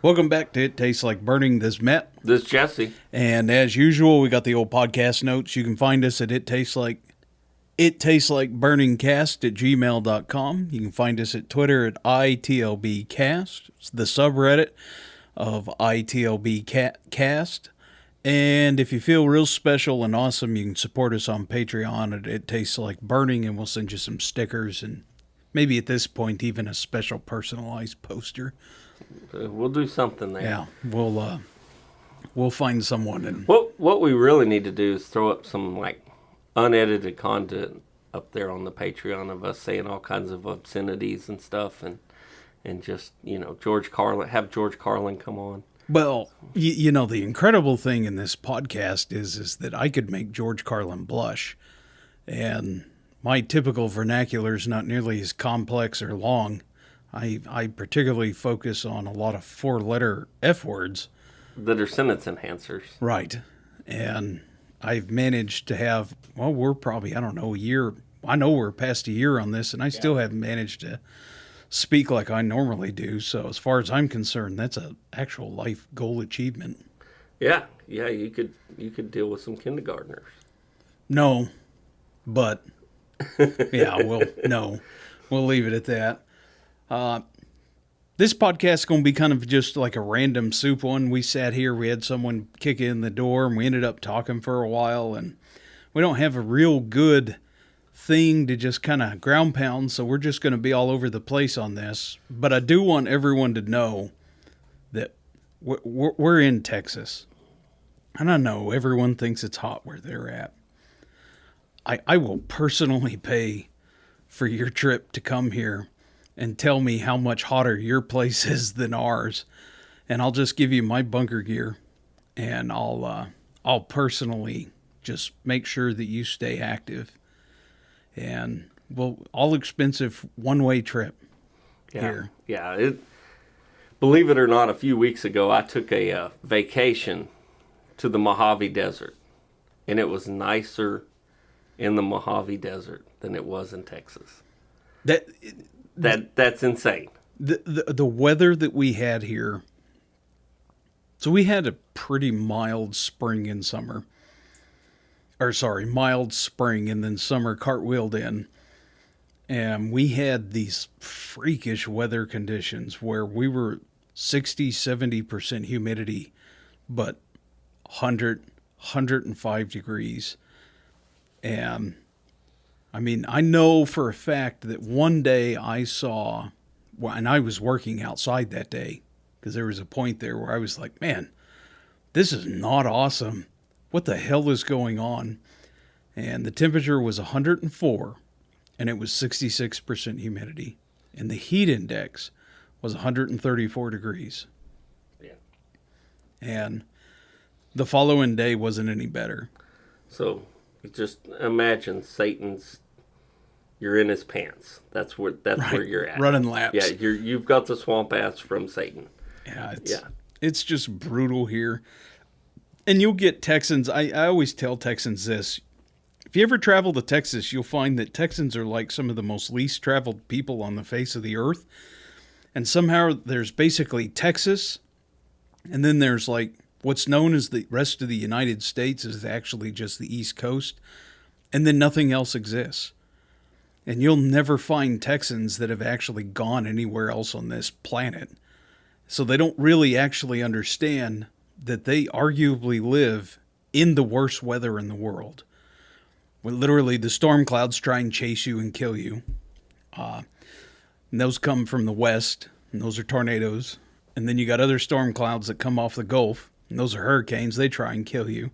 Welcome back to It Tastes Like Burning. This is Matt. This is Jesse. And as usual, we got the old podcast notes. You can find us at ittasteslikeburningcast at gmail.com. You can find us at Twitter at itlbcast. It's the subreddit of itlbcast. And if you feel real special and awesome, you can support us on Patreon at It Tastes Like Burning, and we'll send you some stickers and maybe at this point even a special personalized poster. We'll do something there. Yeah, we'll find someone. And what we really need to do is throw up some like unedited content up there on the Patreon of us saying all kinds of obscenities and stuff, and just have George Carlin come on. Well, you know, the incredible thing in this podcast is that I could make George Carlin blush, and my typical vernacular is not nearly as complex or long. I particularly focus on a lot of four-letter F words. That are sentence enhancers. Right. And I've managed to have, we're probably, a year. I know we're past a year on this, and I still haven't managed to speak like I normally do. So as far as I'm concerned, that's an actual life goal achievement. Yeah, you could deal with some kindergartners. No, but no. We'll leave it at that. This podcast is going to be kind of just like a random soup one. We sat here, we had someone kick in the door, and we ended up talking for a while, and we don't have a real good thing to just kind of ground pound, so we're just going to be all over the place on this. But I do want everyone to know that we're in Texas. And I know everyone thinks it's hot where they're at. I will personally pay for your trip to come here and tell me how much hotter your place is than ours. And I'll just give you my bunker gear, and I'll personally just make sure that you stay active. And all expensive one-way trip here. Yeah. Believe it or not, a few weeks ago, I took a vacation to the Mojave Desert, and it was nicer in the Mojave Desert than it was in Texas. That's insane. The weather that we had here. So we had a pretty mild spring and summer. Mild spring and then summer cartwheeled in. And we had these freakish weather conditions where we were 60-70% humidity, but 105 degrees. And I mean, I know for a fact that one day I saw, and I was working outside that day, because there was a point there where I was like, man, this is not awesome. What the hell is going on? And the temperature was 104, and it was 66% humidity. And the heat index was 134 degrees. Yeah. And the following day wasn't any better. So just imagine you're in his pants. That's where you're at. Running laps. Yeah, you've got the swamp ass from Satan. Yeah, it's just brutal here. And you'll get Texans. I always tell Texans this. If you ever travel to Texas, you'll find that Texans are like some of the most least traveled people on the face of the earth. And somehow there's basically Texas, and then there's like what's known as the rest of the United States is actually just the East Coast, and then nothing else exists. And you'll never find Texans that have actually gone anywhere else on this planet. So they don't really actually understand that they arguably live in the worst weather in the world. When literally the storm clouds try and chase you and kill you. And those come from the west, and those are tornadoes. And then you got other storm clouds that come off the Gulf, and those are hurricanes. They try and kill you.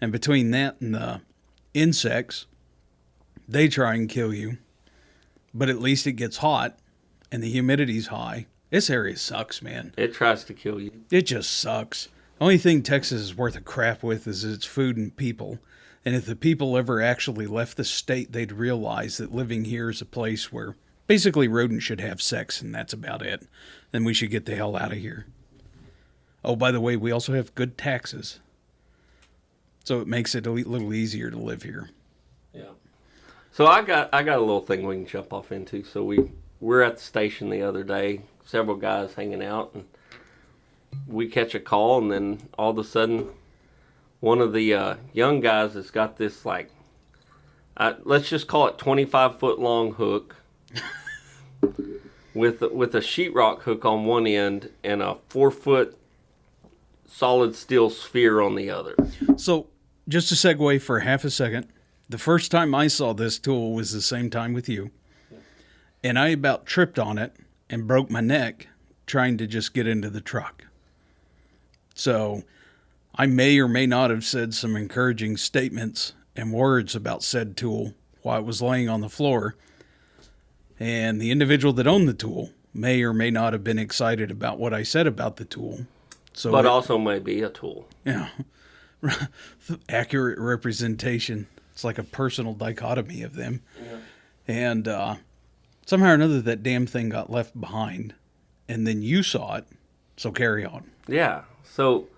And between that and the insects, they try and kill you, but at least it gets hot and the humidity's high. This area sucks, man. It tries to kill you. It just sucks. The only thing Texas is worth a crap with is its food and people. And if the people ever actually left the state, they'd realize that living here is a place where basically rodents should have sex, and that's about it. Then we should get the hell out of here. Oh, by the way, we also have good taxes. So it makes it a little easier to live here. Yeah. So I got a little thing we can jump off into. So we're at the station the other day, several guys hanging out, and we catch a call, and then all of a sudden, one of the young guys has got this, like, let's just call it 25-foot long hook with a sheetrock hook on one end and a 4-foot solid steel sphere on the other. So, just to segue for half a second, the first time I saw this tool was the same time with you, and I about tripped on it and broke my neck trying to just get into the truck. So, I may or may not have said some encouraging statements and words about said tool while it was laying on the floor, and the individual that owned the tool may or may not have been excited about what I said about the tool. So But also may be a tool. Yeah. Accurate representation. It's like a personal dichotomy of them. Yeah. And somehow or another, that damn thing got left behind. And then you saw it. So carry on. Yeah. So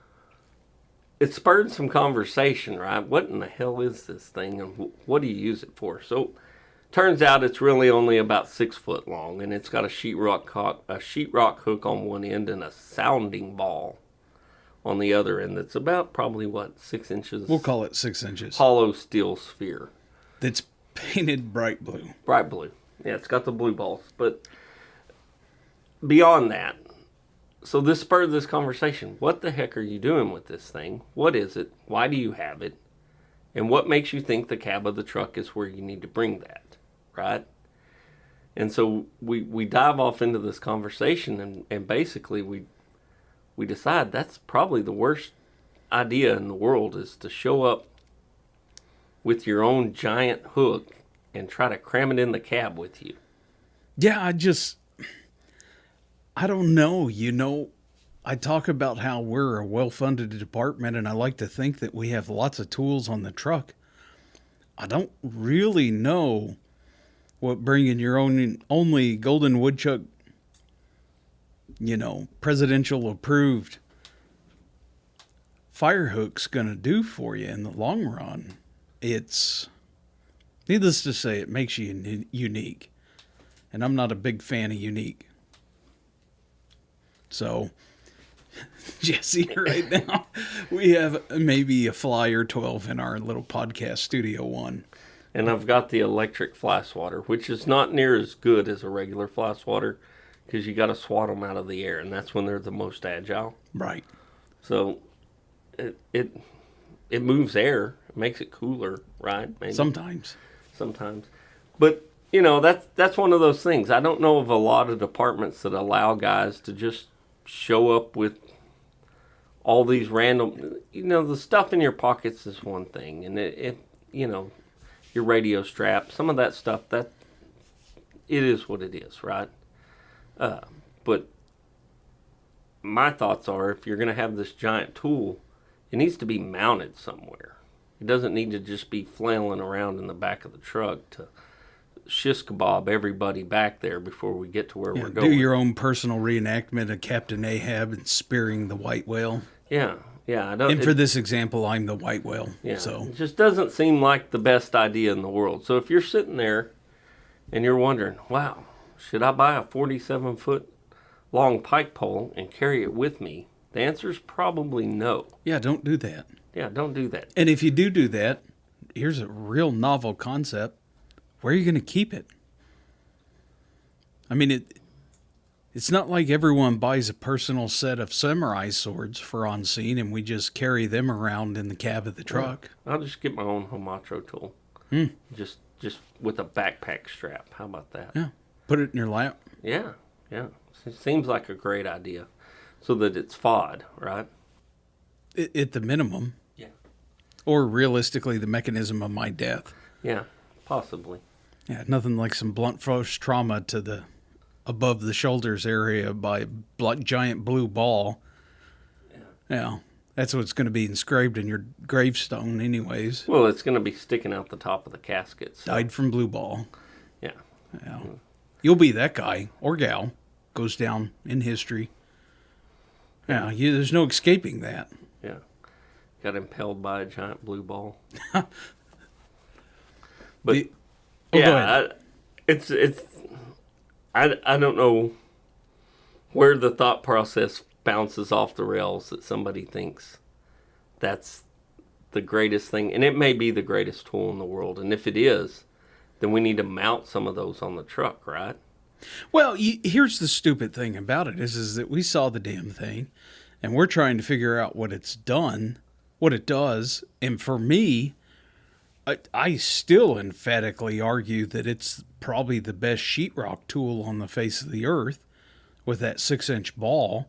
it spurred some conversation, right? What in the hell is this thing, and what do you use it for? So turns out it's really only about 6 foot long, and it's got a sheetrock hook on one end and a sounding ball on the other end. That's about probably 6 inches. We'll call it 6 inches. Hollow steel sphere. That's painted bright blue. Bright blue. Yeah, it's got the blue balls. But beyond that, so this spurred this conversation. What the heck are you doing with this thing? What is it? Why do you have it? And what makes you think the cab of the truck is where you need to bring that, right? And so we dive off into this conversation, and basically we decide that's probably the worst idea in the world, is to show up with your own giant hook and try to cram it in the cab with you. Yeah, I don't know. I talk about how we're a well-funded department, and I like to think that we have lots of tools on the truck. I don't really know what bringing your own only Golden Woodchuck, presidential approved fire hook's going to do for you in the long run. It's, needless to say, it makes you unique. And I'm not a big fan of unique. So, Jesse, right now, we have maybe a Flyer 12 in our little podcast studio one. And I've got the electric fly swatter, which is not near as good as a regular fly swatter, because you got to swat them out of the air, and that's when they're the most agile. Right. So it moves air, it makes it cooler, right? Maybe. Sometimes. But that's one of those things. I don't know of a lot of departments that allow guys to just show up with all these random, the stuff in your pockets is one thing, and it your radio strap, some of that stuff, that it is what it is, right? But my thoughts are, if you're going to have this giant tool, it needs to be mounted somewhere. It doesn't need to just be flailing around in the back of the truck to shish kebab everybody back there before we get to where we're going. Do your own personal reenactment of Captain Ahab and spearing the white whale. Yeah. And for this example, I'm the white whale. Yeah, so it just doesn't seem like the best idea in the world. So if you're sitting there and you're wondering, wow, should I buy a 47-foot long pike pole and carry it with me? The answer is probably no. Yeah, don't do that. Yeah, don't do that. And if you do that, here's a real novel concept. Where are you going to keep it? I mean, it's not like everyone buys a personal set of samurai swords for on scene and we just carry them around in the cab of the truck. I'll just get my own Homatro tool. Just with a backpack strap. How about that? Yeah. Put it in your lap. Yeah. It seems like a great idea. So that it's FOD, right? At the minimum. Yeah. Or realistically, the mechanism of my death. Yeah, possibly. Yeah, nothing like some blunt force trauma to the above the shoulders area by a giant blue ball. Yeah, that's what's going to be inscribed in your gravestone anyways. Well, it's going to be sticking out the top of the casket. So. Died from blue ball. Yeah. You'll be that guy or gal. Goes down in history. Yeah, there's no escaping that. Yeah. Got impaled by a giant blue ball. But it's I don't know where the thought process bounces off the rails that somebody thinks that's the greatest thing. And it may be the greatest tool in the world. And if it is, then we need to mount some of those on the truck, right? Well, here's the stupid thing about it is that we saw the damn thing, and we're trying to figure out what it's done, what it does. And for me, I still emphatically argue that it's probably the best sheetrock tool on the face of the earth with that 6-inch ball.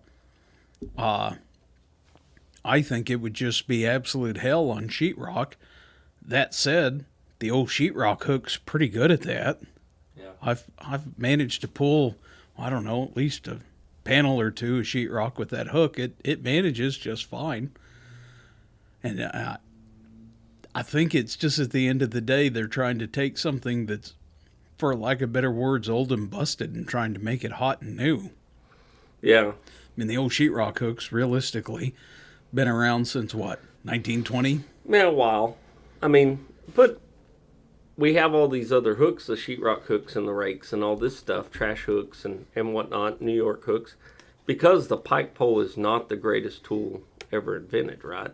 I think it would just be absolute hell on sheetrock. That said, the old sheetrock hook's pretty good at that. Yeah. I've managed to pull, I don't know, at least a panel or two of sheetrock with that hook. It manages just fine. And I think it's just at the end of the day, they're trying to take something that's, for lack of better words, old and busted and trying to make it hot and new. Yeah. I mean, the old sheetrock hooks, realistically, been around since what, 1920? Yeah, a while. I mean, but we have all these other hooks, the sheetrock hooks and the rakes and all this stuff, trash hooks and whatnot, New York hooks, because the pike pole is not the greatest tool ever invented, right?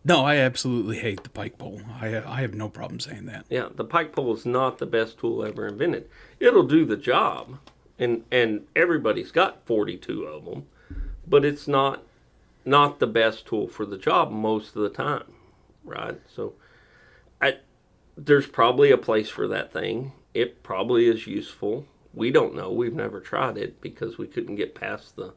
No, I absolutely hate the pike pole. I have no problem saying that. Yeah, the pike pole is not the best tool ever invented. It'll do the job, and everybody's got 42 of them, but it's not the best tool for the job most of the time, right? So there's probably a place for that thing. It probably is useful. We don't know. We've never tried it because we couldn't get past the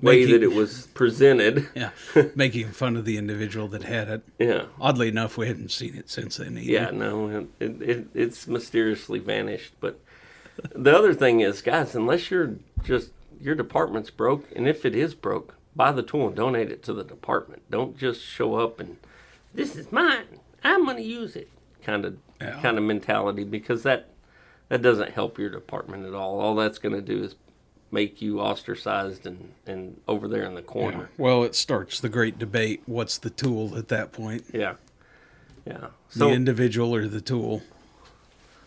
way that it was presented. Yeah, making fun of the individual that had it. Yeah. Oddly enough, we hadn't seen it since then either. Yeah, no, it's mysteriously vanished. But the other thing is, guys, unless your department's broke, and if it is broke, buy the tool and donate it to the department. Don't just show up and, this is mine, I'm going to use it, kind of mentality, because that doesn't help your department at all. All that's going to do is make you ostracized and over there in the corner. Yeah. Well, it starts the great debate. What's the tool at that point? Yeah. Yeah. So, the individual or the tool?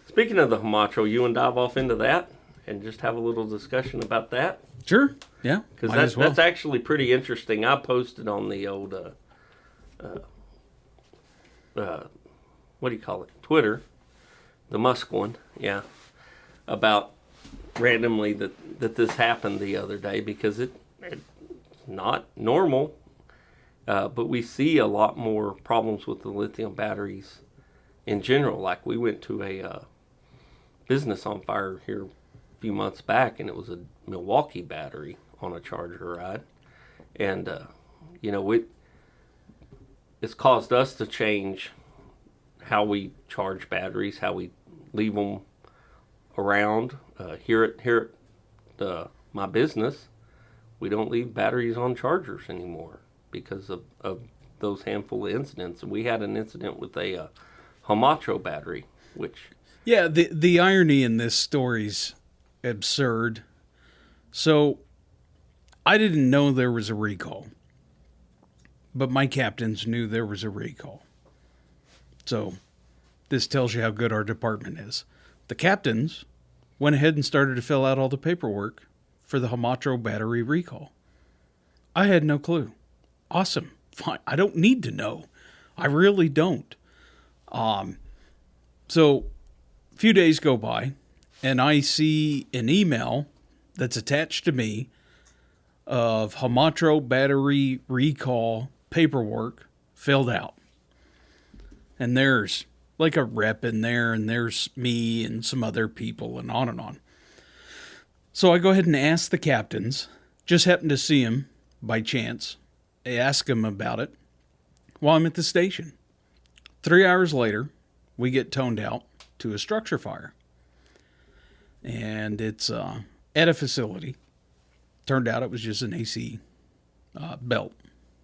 Speaking of the Hamacho, you and dive off into that and just have a little discussion about that? Sure. Yeah. Because that's actually pretty interesting. I posted on the old, what do you call it? Twitter, the Musk one, yeah, about randomly that this happened the other day, because it's not normal, but we see a lot more problems with the lithium batteries in general. Like, we went to a business on fire here a few months back, and it was a Milwaukee battery on a charger ride, and it's caused us to change how we charge batteries, how we leave them around. Here at my business, we don't leave batteries on chargers anymore because of those handful of incidents. We had an incident with a Hamacho battery, which... Yeah, the irony in this story's absurd. So, I didn't know there was a recall, but my captains knew there was a recall. So, this tells you how good our department is. The captains went ahead and started to fill out all the paperwork for the Hamacho battery recall. I had no clue. Awesome. Fine. I don't need to know. I really don't. So, a few days go by, and I see an email that's attached to me of Hamacho battery recall paperwork filled out. And there's like a rep in there, and there's me and some other people, and on and on. So I go ahead and ask the captains. Just happened to see him by chance. I ask him about it while I'm at the station. 3 hours later, we get toned out to a structure fire. And it's at a facility. Turned out it was just an AC belt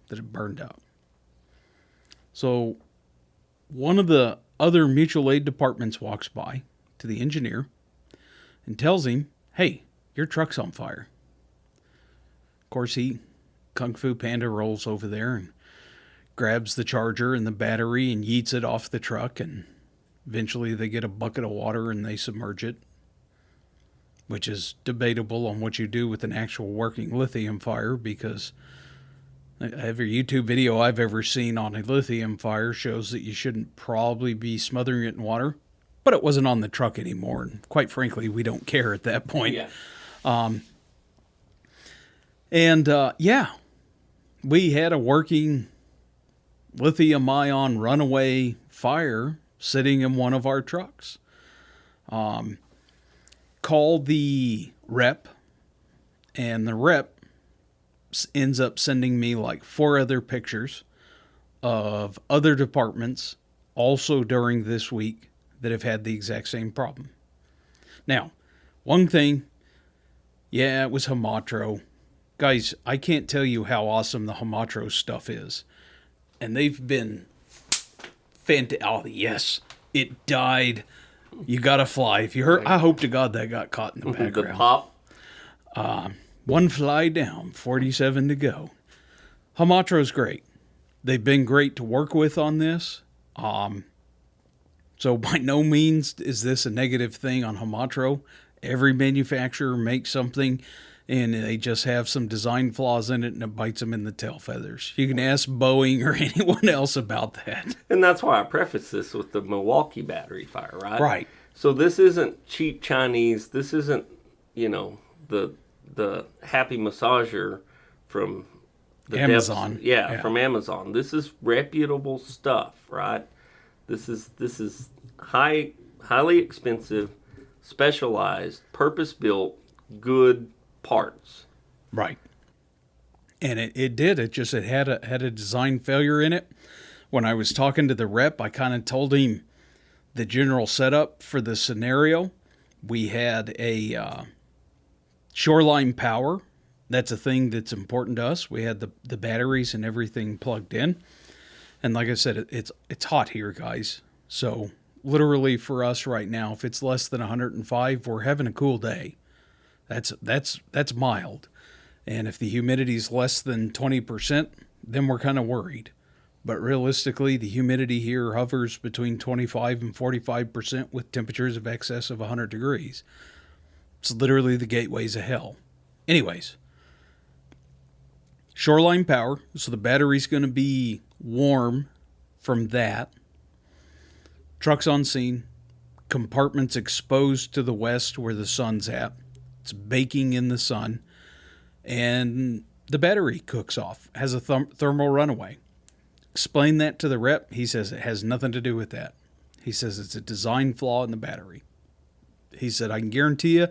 that had burned out. So one of the other mutual aid departments walks by to the engineer and tells him, hey, your truck's on fire. Of course, he Kung Fu Panda rolls over there and grabs the charger and the battery and yeets it off the truck, and eventually they get a bucket of water and they submerge it. which is debatable on what you do with an actual working lithium fire, because every YouTube video I've ever seen on a lithium fire shows that you shouldn't probably be smothering it in water. But it wasn't on the truck anymore, and quite frankly, we don't care at that point. Yeah. We had a working lithium-ion runaway fire sitting in one of our trucks. Called the rep, and the rep ends up sending me like 4 other pictures of other departments also during this week that have had the exact same problem. Now, one thing, yeah, it was Hamatro. Guys, I can't tell you how awesome the Hamatro stuff is. And they've been fantastic. Oh, yes, it died. You gotta fly. If you heard, I hope to God that got caught in the background. The pop. One fly down, 47 to go. Hamatro's great. They've been great to work with on this. So by no means is this a negative thing on Hamatro. Every manufacturer makes something, and they just have some design flaws in it, and it bites them in the tail feathers. You can ask Boeing or anyone else about that. And that's why I preface this with the Milwaukee battery fire, right? Right. So this isn't cheap Chinese. This isn't, the happy massager from the Amazon. Depths, from Amazon. This is reputable stuff, right? This is highly expensive, specialized, purpose-built, good parts. Right. And it did. It had a design failure in it. When I was talking to the rep, I kind of told him the general setup for the scenario. We had a shoreline power. That's a thing that's important to us. We had the batteries and everything plugged in. And like I said, it's hot here, guys. So literally for us right now, if it's less than 105, we're having a cool day. That's mild. And if the humidity is less than 20%, then we're kind of worried. But realistically, the humidity here hovers between 25 and 45% with temperatures of excess of 100 degrees. It's literally the gateways of hell. Anyways, shoreline power, so the battery's going to be warm from that. Truck's on scene. Compartment's exposed to the west where the sun's at. It's baking in the sun. And the battery cooks off, has a thermal runaway. Explain that to the rep. He says it has nothing to do with that. He says it's a design flaw in the battery. He said, I can guarantee you,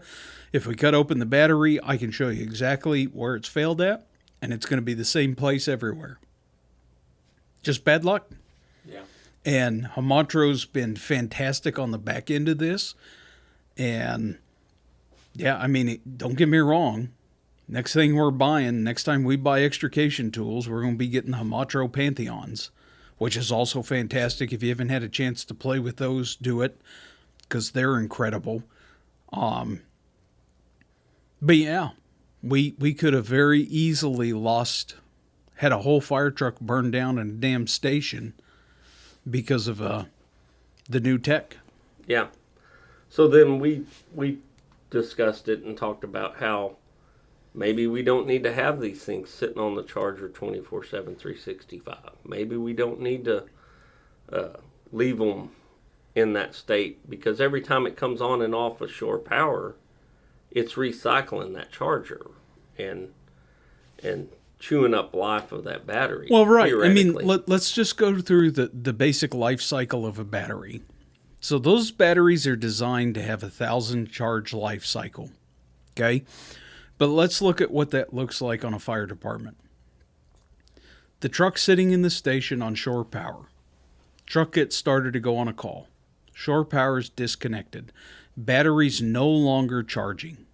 if we cut open the battery, I can show you exactly where it's failed at, and it's going to be the same place everywhere. Just bad luck. Yeah. And Hamatro's been fantastic on the back end of this. And, yeah, I mean, don't get me wrong. Next thing we're buying, next time we buy extrication tools, we're going to be getting the Hamatro Pantheons, which is also fantastic. If you haven't had a chance to play with those, do it, because they're incredible. But yeah, we could have very easily had a whole fire truck burned down in a damn station because of the new tech. Yeah. So then we discussed it and talked about how maybe we don't need to have these things sitting on the charger 24/7, 365. Maybe we don't need to leave them in that state, because every time it comes on and off of shore power, it's recycling that charger and chewing up life of that battery. Well, right. I mean, let's just go through the basic life cycle of a battery. So those batteries are designed to have 1,000 charge life cycle. Okay? But let's look at what that looks like on a fire department. The truck's sitting in the station on shore power. Truck gets started to go on a call. Shore power is disconnected. Battery's no longer charging.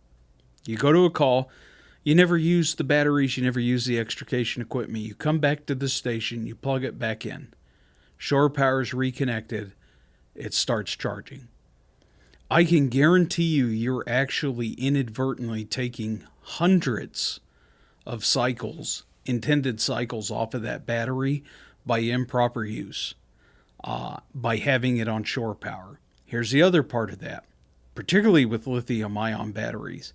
You go to a call. You never use the batteries. You never use the extrication equipment. You come back to the station. You plug it back in. Shore power is reconnected. It starts charging. I can guarantee you're actually inadvertently taking hundreds of cycles, intended cycles, off of that battery by improper use, by having it on shore power. Here's the other part of that. particularly with lithium-ion batteries.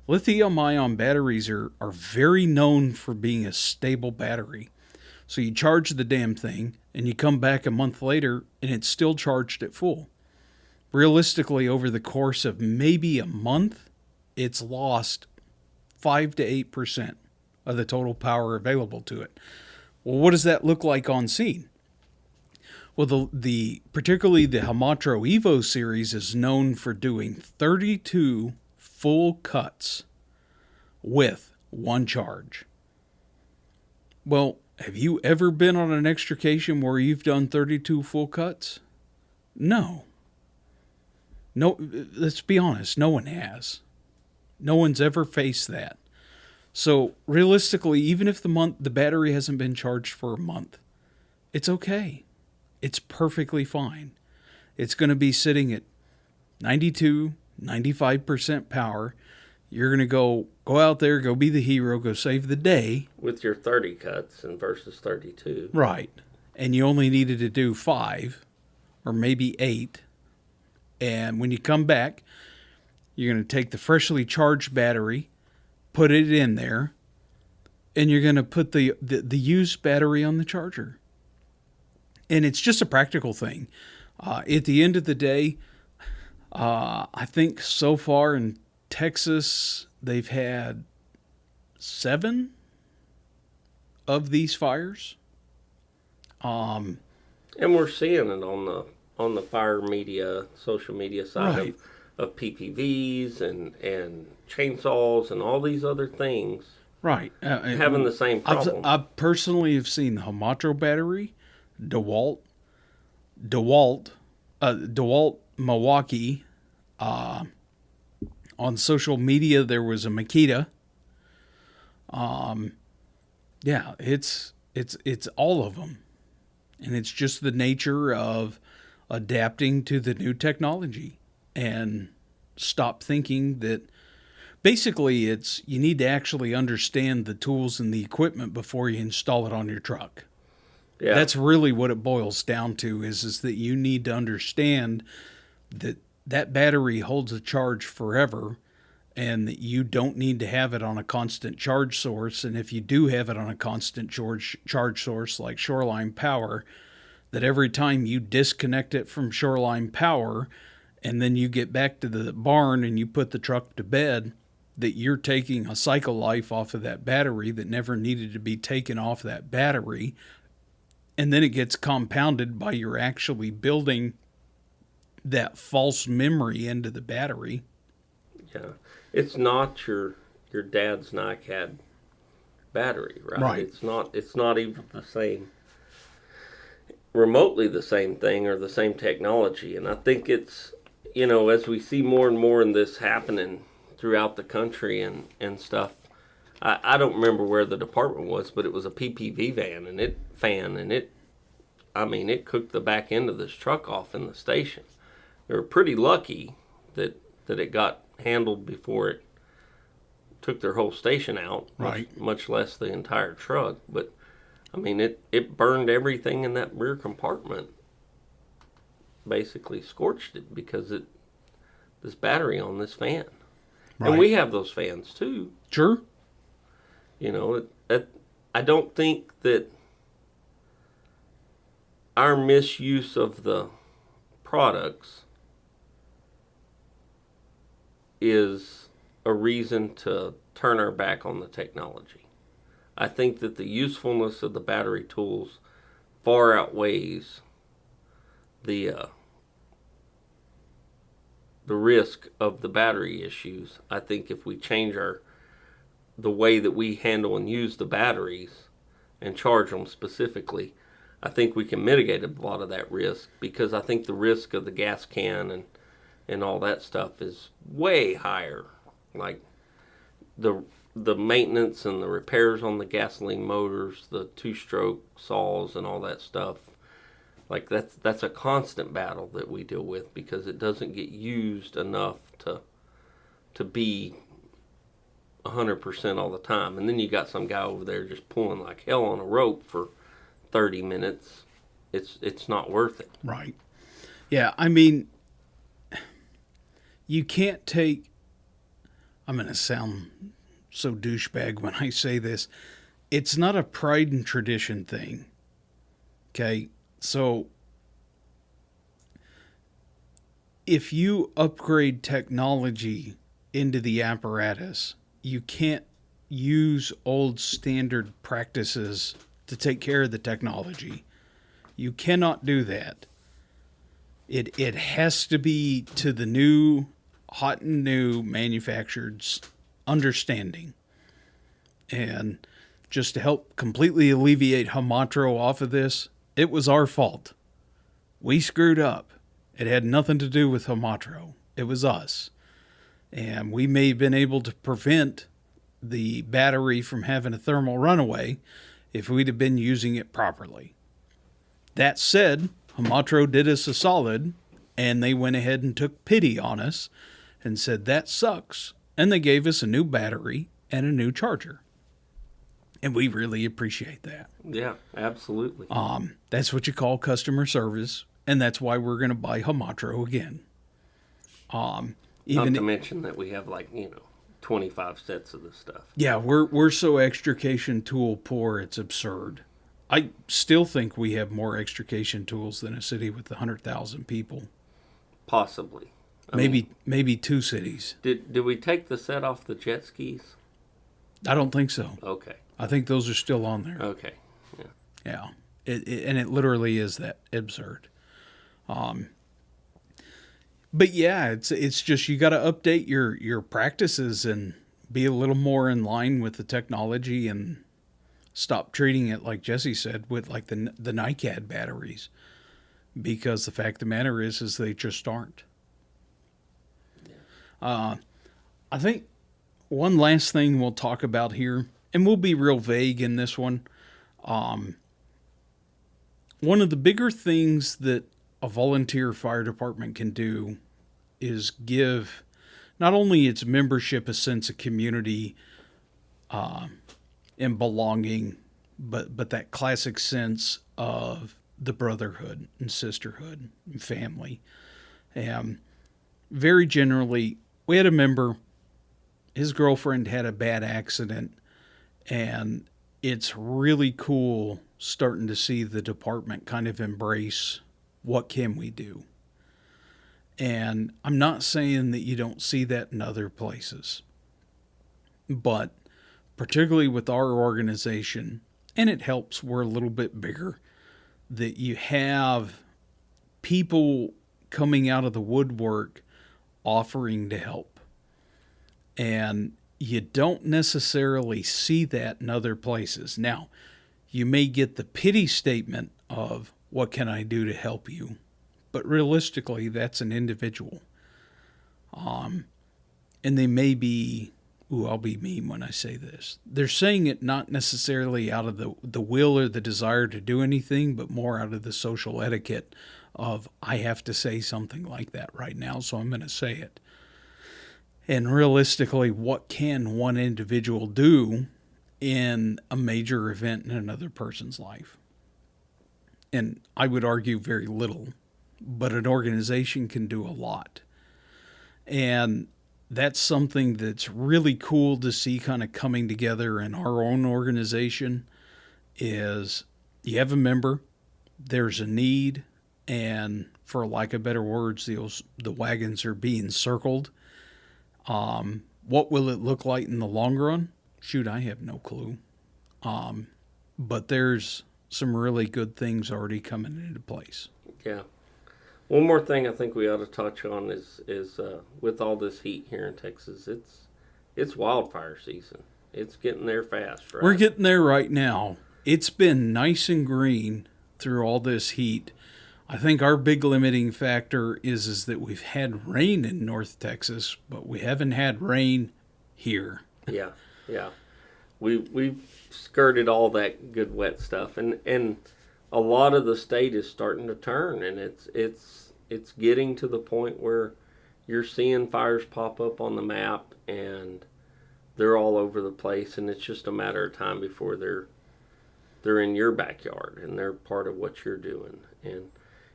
Lithium-ion batteries are very known for being a stable battery. So you charge the damn thing, and you come back a month later, and it's still charged at full. Realistically, over the course of maybe a month, it's lost 5 to 8% of the total power available to it. Well, what does that look like on scene? Well, the particularly the Hamatro Evo series is known for doing 32 full cuts with one charge. Well, have you ever been on an extrication where you've done 32 full cuts? No. No, let's be honest, no one has. No one's ever faced that. So realistically, even if the battery hasn't been charged for a month, it's okay. It's perfectly fine. It's going to be sitting at 92, 95% power. You're going to go out there, go be the hero, go save the day. With your 30 cuts and versus 32. Right. And you only needed to do 5 or maybe 8. And when you come back, you're going to take the freshly charged battery, put it in there, and you're going to put the used battery on the charger. And it's just a practical thing. At the end of the day, I think so far in Texas, they've had 7 of these fires. And we're seeing it on the fire media, social media side Right. of PPVs and chainsaws and all these other things Right. having the same problem. I personally have seen the Hamatro battery, DeWalt, Milwaukee. On social media, there was a Makita. Yeah, it's all of them, and it's just the nature of adapting to the new technology and stop thinking that. Basically, it's you need to actually understand the tools and the equipment before you install it on your truck. Yeah. That's really what it boils down to is that you need to understand that that battery holds a charge forever and that you don't need to have it on a constant charge source. And if you do have it on a constant charge source like Shoreline Power, that every time you disconnect it from Shoreline Power and then you get back to the barn and you put the truck to bed, that you're taking a cycle life off of that battery that never needed to be taken off that battery. And then it gets compounded by you're actually building that false memory into the battery. Yeah. It's not your dad's NiCad battery, right? Right. It's not even the same, remotely the same thing or the same technology. And I think it's, as we see more and more in this happening throughout the country and stuff, I don't remember where the department was, but it was a PPV van and it cooked the back end of this truck off in the station. They were pretty lucky that it got handled before it took their whole station out, Right. much less the entire truck. But it burned everything in that rear compartment, basically scorched it because this battery on this fan. Right. And we have those fans too. Sure. I don't think that our misuse of the products is a reason to turn our back on the technology. I think that the usefulness of the battery tools far outweighs the risk of the battery issues. I think if we change the way that we handle and use the batteries and charge them specifically, I think we can mitigate a lot of that risk, because I think the risk of the gas can and all that stuff is way higher. Like the maintenance and the repairs on the gasoline motors, the two-stroke saws and all that stuff. Like that's a constant battle that we deal with because it doesn't get used enough to be 100% all the time. And then you got some guy over there just pulling like hell on a rope for 30 minutes. It's not worth it. Right. Yeah, I mean, You can't take. I'm going to sound so douchebag when I say this. It's not a pride and tradition thing. Okay? So if you upgrade technology into the apparatus, you can't use old standard practices to take care of the technology. You cannot do that. It has to be to the new, hot and new manufactured understanding. And just to help completely alleviate Hamatro off of this, it was our fault. We screwed up. It had nothing to do with Hamatro. It was us. And we may have been able to prevent the battery from having a thermal runaway if we'd have been using it properly. That said, Hamatro did us a solid, and they went ahead and took pity on us and said, that sucks. And they gave us a new battery and a new charger. And we really appreciate that. Yeah, absolutely. That's what you call customer service, and that's why we're going to buy Hamatro again. Not to mention that we have 25 sets of this stuff. Yeah, we're so extrication tool poor, it's absurd. I still think we have more extrication tools than a city with 100,000 people. Possibly. Maybe two cities. Did we take the set off the jet skis? I don't think so. Okay. I think those are still on there. Okay. Yeah. Yeah. It literally is that absurd. But yeah, it's just you got to update your practices and be a little more in line with the technology and stop treating it like Jesse said with like the NiCad batteries, because the fact of the matter is they just aren't. I think one last thing we'll talk about here, and we'll be real vague in this one. One of the bigger things that a volunteer fire department can do is give not only its membership a sense of community and belonging, but that classic sense of the brotherhood and sisterhood and family. And very generally, we had a member, his girlfriend had a bad accident, and it's really cool starting to see the department kind of embrace what can we do. And I'm not saying that you don't see that in other places, but particularly with our organization, and it helps, we're a little bit bigger, that you have people coming out of the woodwork offering to help. And you don't necessarily see that in other places. Now, you may get the pity statement of, what can I do to help you? But realistically, that's an individual. And they may be, I'll be mean when I say this. They're saying it not necessarily out of the will or the desire to do anything, but more out of the social etiquette of, I have to say something like that right now, so I'm going to say it. And realistically, what can one individual do in a major event in another person's life? And I would argue very little, but an organization can do a lot. And that's something that's really cool to see kind of coming together in our own organization is you have a member, there's a need, and for lack of better words, the wagons are being circled. What will it look like in the long run? Shoot, I have no clue. But there's some really good things already coming into place. Yeah. One more thing I think we ought to touch on is with all this heat here in Texas, it's wildfire season. It's getting there fast, right? We're getting there right now. It's been nice and green through all this heat. I think our big limiting factor is that we've had rain in North Texas, but we haven't had rain here. Yeah. We've skirted all that good wet stuff, and a lot of the state is starting to turn, and it's getting to the point where you're seeing fires pop up on the map, and they're all over the place, and it's just a matter of time before they're in your backyard and they're part of what you're doing. And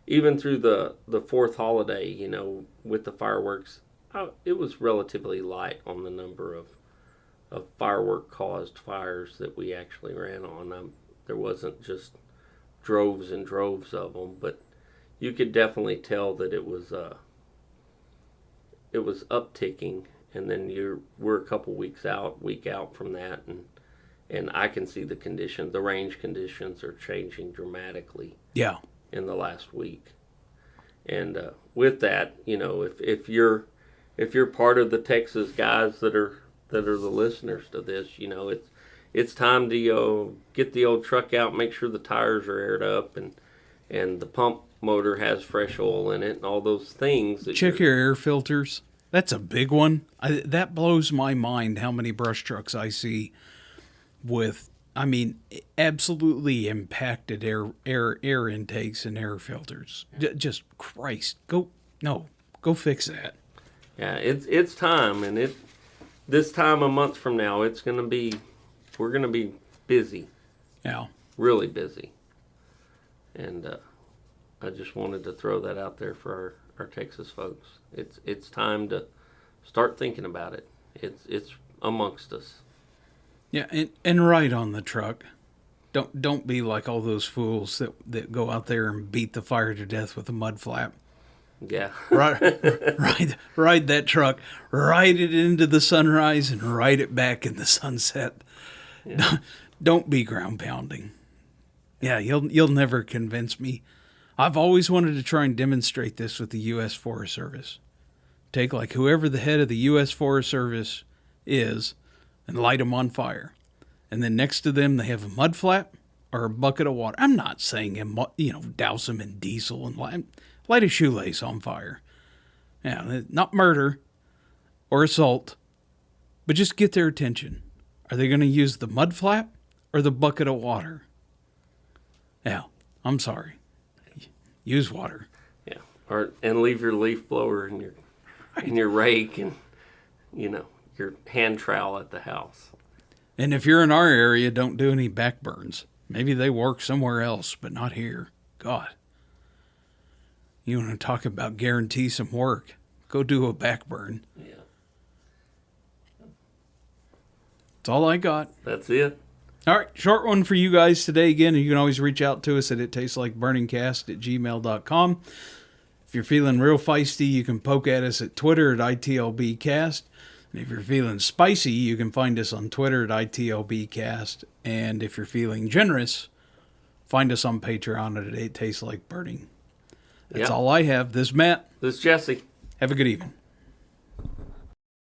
even through the fourth holiday, with the fireworks, it was relatively light on the number of firework caused fires that we actually ran on. There wasn't just droves and droves of them, but you could definitely tell that it was upticking, and then we're a couple week out from that, and I can see the range conditions are changing dramatically. Yeah. In the last week, and with that, if you're part of the Texas guys that are the listeners to this, it's time to get the old truck out, make sure the tires are aired up, and the pump motor has fresh oil in it, and all those things. Check your air filters. That's a big one. That blows my mind how many brush trucks I see with, absolutely impacted air intakes and air filters. Just Christ, go fix that. Yeah, it's time, and this time a month from now, we're gonna be busy. Yeah, really busy, and I just wanted to throw that out there for our Texas folks. It's time to start thinking about it. It's amongst us. Yeah, and right on the truck. Don't be like all those fools that go out there and beat the fire to death with a mud flap. Yeah. Ride that truck, ride it into the sunrise, and ride it back in the sunset. Yeah. Don't be ground pounding. Yeah, you'll never convince me. I've always wanted to try and demonstrate this with the U.S. Forest Service. Take like whoever the head of the U.S. Forest Service is, and light them on fire. And then next to them, they have a mud flap or a bucket of water. I'm not saying, douse them in diesel and light a shoelace on fire. Yeah, not murder or assault, but just get their attention. Are they going to use the mud flap or the bucket of water? Yeah, I'm sorry. Use water. Yeah, and leave your leaf blower and your rake and your hand trowel at the house. And if you're in our area, don't do any backburns. Maybe they work somewhere else, but not here. God. You want to talk about guarantee some work? Go do a backburn. Yeah. That's all I got. That's it. All right, short one for you guys today. Again, you can always reach out to us at ittasteslikeburningcast@gmail.com. If you're feeling real feisty, you can poke at us at Twitter at itlbcast. And if you're feeling spicy, you can find us on Twitter at itlbcast. And if you're feeling generous, find us on Patreon at It Tastes Like Burning. That's all I have. This is Matt. This is Jesse. Have a good evening.